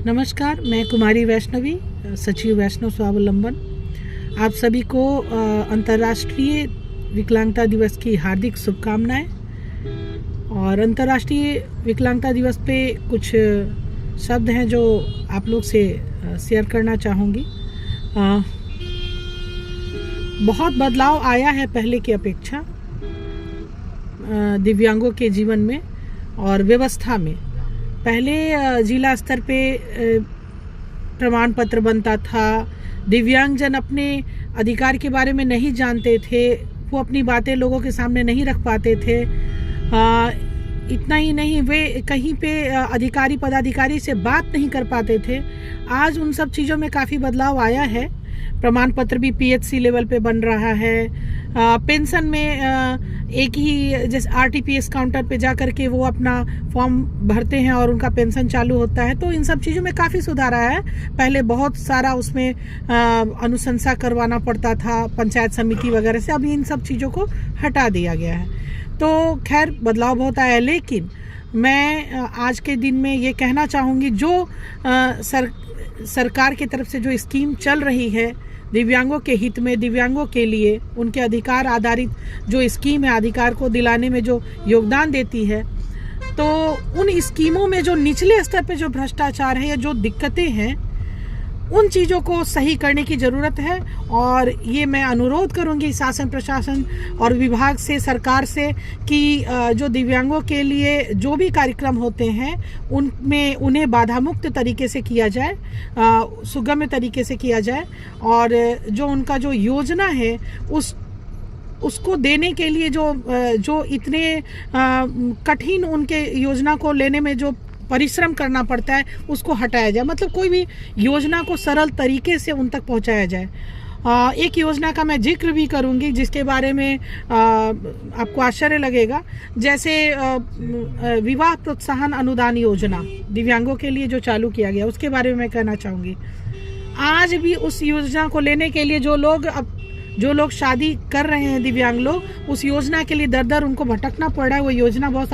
नमस्कार, मैं कुमारी वैष्णवी, सचिव वैष्णव स्वावलंबन। आप सभी को अंतर्राष्ट्रीय विकलांगता दिवस की हार्दिक शुभकामनाएं। और अंतर्राष्ट्रीय विकलांगता दिवस पे कुछ शब्द हैं जो आप लोग से शेयर करना चाहूँगी। बहुत बदलाव आया है पहले की अपेक्षा दिव्यांगों के जीवन में और व्यवस्था में। पहले जिला स्तर पे प्रमाण पत्र बनता था, दिव्यांगजन अपने अधिकार के बारे में नहीं जानते थे, वो अपनी बातें लोगों के सामने नहीं रख पाते थे। इतना ही नहीं, वे कहीं पे अधिकारी पदाधिकारी से बात नहीं कर पाते थे। आज उन सब चीज़ों में काफ़ी बदलाव आया है। प्रमाण पत्र भी पीएचसी लेवल पे बन रहा है। पेंशन में एक ही जैसे आरटीपीएस काउंटर पे जा कर के वो अपना फॉर्म भरते हैं और उनका पेंशन चालू होता है। तो इन सब चीज़ों में काफ़ी सुधार आया है। पहले बहुत सारा उसमें अनुशंसा करवाना पड़ता था पंचायत समिति वगैरह से, अभी इन सब चीज़ों को हटा दिया गया है। तो खैर बदलाव बहुत आया है, लेकिन मैं आज के दिन में ये कहना चाहूँगी, जो सरकार की तरफ से जो स्कीम चल रही है दिव्यांगों के हित में, दिव्यांगों के लिए उनके अधिकार आधारित जो स्कीम है, अधिकार को दिलाने में जो योगदान देती है, तो उन स्कीमों में जो निचले स्तर पे जो भ्रष्टाचार है या जो दिक्कतें हैं, उन चीज़ों को सही करने की ज़रूरत है। और ये मैं अनुरोध करूँगी शासन प्रशासन और विभाग से, सरकार से, कि जो दिव्यांगों के लिए जो भी कार्यक्रम होते हैं उनमें उन्हें बाधा मुक्त तरीके से किया जाए, सुगम्य तरीके से किया जाए। और जो उनका जो योजना है उसको देने के लिए जो इतने कठिन उनके योजना को लेने में जो परिश्रम करना पड़ता है उसको हटाया जाए। मतलब कोई भी योजना को सरल तरीके से उन तक पहुंचाया जाए। एक योजना का मैं जिक्र भी करूंगी जिसके बारे में आपको आश्चर्य लगेगा। जैसे विवाह प्रोत्साहन अनुदान योजना दिव्यांगों के लिए जो चालू किया गया, उसके बारे में मैं कहना चाहूँगी। आज भी उस योजना को लेने के लिए जो लोग शादी कर रहे हैं, दिव्यांग लोग, उस योजना के लिए दर दर उनको भटकना पड़ रहा है। वो योजना बहुत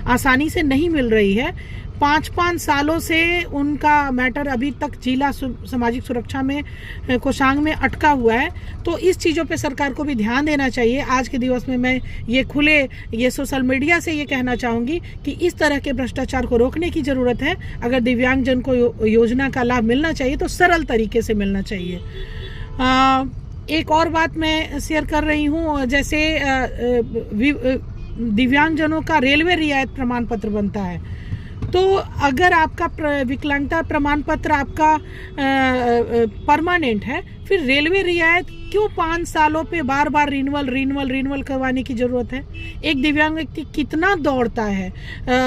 आसानी से नहीं मिल रही है। 5-5 सालों से उनका मैटर अभी तक जिला सामाजिक सुरक्षा में कोषांग में अटका हुआ है। तो इस चीज़ों पे सरकार को भी ध्यान देना चाहिए। आज के दिवस में मैं ये सोशल मीडिया से ये कहना चाहूँगी कि इस तरह के भ्रष्टाचार को रोकने की ज़रूरत है। अगर दिव्यांगजन को योजना का लाभ मिलना चाहिए तो सरल तरीके से मिलना चाहिए। एक और बात मैं शेयर कर रही हूँ, जैसे दिव्यांगजनों का रेलवे रियायत प्रमाण पत्र बनता है। तो अगर आपका विकलांगता प्रमाण पत्र आपका परमानेंट है, फिर रेलवे रियायत क्यों 5 सालों पे बार बार रिन्यूअल करवाने की ज़रूरत है? एक दिव्यांग व्यक्ति कितना दौड़ता है,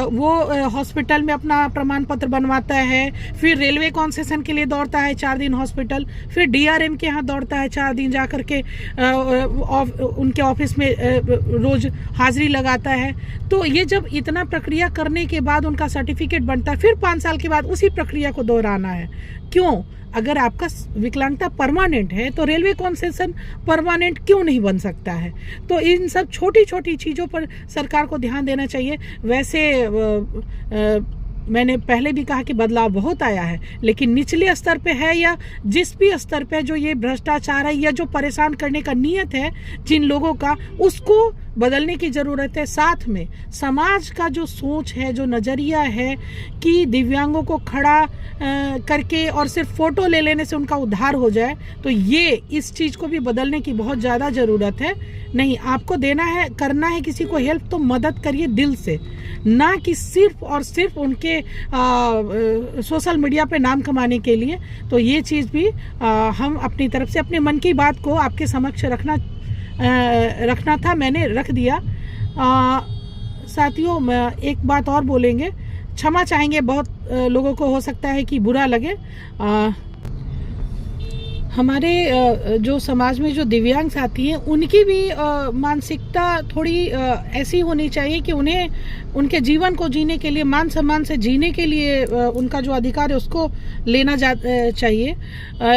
वो हॉस्पिटल में अपना प्रमाण पत्र बनवाता है, फिर रेलवे कॉन्सेशन के लिए दौड़ता है 4 दिन हॉस्पिटल, फिर डीआरएम के यहाँ दौड़ता है 4 दिन जा कर के उनके ऑफिस में रोज हाजिरी लगाता है। तो ये जब इतना प्रक्रिया करने के बाद उनका सर्टिफिकेट बनता है, फिर 5 साल के बाद उसी प्रक्रिया को दोहराना है क्यों? अगर आपका विकलांगता परमानेंट है तो रेलवे कॉन्सेशन परमानेंट क्यों नहीं बन सकता है? तो इन सब छोटी छोटी चीज़ों पर सरकार को ध्यान देना चाहिए। वैसे मैंने पहले भी कहा कि बदलाव बहुत आया है, लेकिन निचले स्तर पे है या जिस भी स्तर पे जो ये भ्रष्टाचार है या जो परेशान करने का नियत है जिन लोगों का, उसको बदलने की ज़रूरत है। साथ में समाज का जो सोच है, जो नज़रिया है कि दिव्यांगों को खड़ा करके और सिर्फ फ़ोटो ले लेने से उनका उद्धार हो जाए, तो ये इस चीज़ को भी बदलने की बहुत ज़्यादा ज़रूरत है। नहीं, आपको देना है, करना है किसी को हेल्प, तो मदद करिए दिल से, ना कि सिर्फ और सिर्फ उनके सोशल मीडिया पे नाम कमाने के लिए। तो ये चीज़ भी हम अपनी तरफ से अपने मन की बात को आपके समक्ष रखना था, मैंने रख दिया। साथियों, एक बात और बोलेंगे, क्षमा चाहेंगे, बहुत लोगों को हो सकता है कि बुरा लगे। हमारे जो समाज में जो दिव्यांग साथी हैं उनकी भी मानसिकता थोड़ी ऐसी होनी चाहिए कि उन्हें उनके जीवन को जीने के लिए, मान सम्मान से जीने के लिए उनका जो अधिकार है उसको लेना चाहिए।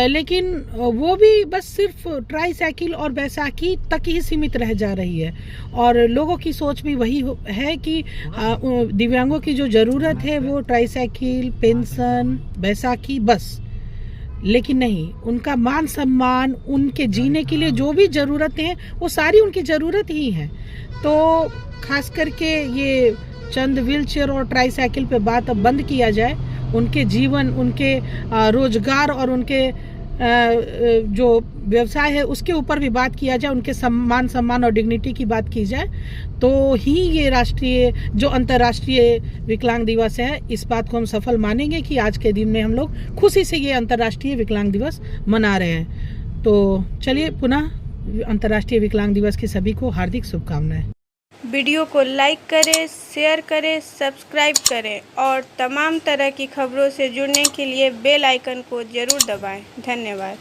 लेकिन वो भी बस सिर्फ ट्राईसाइकिल और बैसाखी तक ही सीमित रह जा रही है और लोगों की सोच भी वही है कि दिव्यांगों की जो ज़रूरत है वो ट्राईसाइकिल, पेंशन, बैसाखी बस। लेकिन नहीं, उनका मान सम्मान, उनके जीने के लिए जो भी ज़रूरतें हैं वो सारी उनकी ज़रूरत ही है। तो खास करके ये चंद व्हीलचेयर और ट्राईसाइकिल पे बात अब बंद किया जाए। उनके जीवन, उनके रोजगार और उनके जो व्यवसाय है उसके ऊपर भी बात किया जाए, उनके सम्मान और डिग्निटी की बात की जाए, तो ही ये राष्ट्रीय जो अंतर्राष्ट्रीय विकलांग दिवस है इस बात को हम सफल मानेंगे कि आज के दिन में हम लोग खुशी से ये अंतर्राष्ट्रीय विकलांग दिवस मना रहे हैं। तो चलिए पुनः अंतर्राष्ट्रीय विकलांग दिवस की सभी को हार्दिक शुभकामनाएं। वीडियो को लाइक करें, शेयर करें, सब्सक्राइब करें और तमाम तरह की खबरों से जुड़ने के लिए बेल आइकन को ज़रूर दबाएं। धन्यवाद।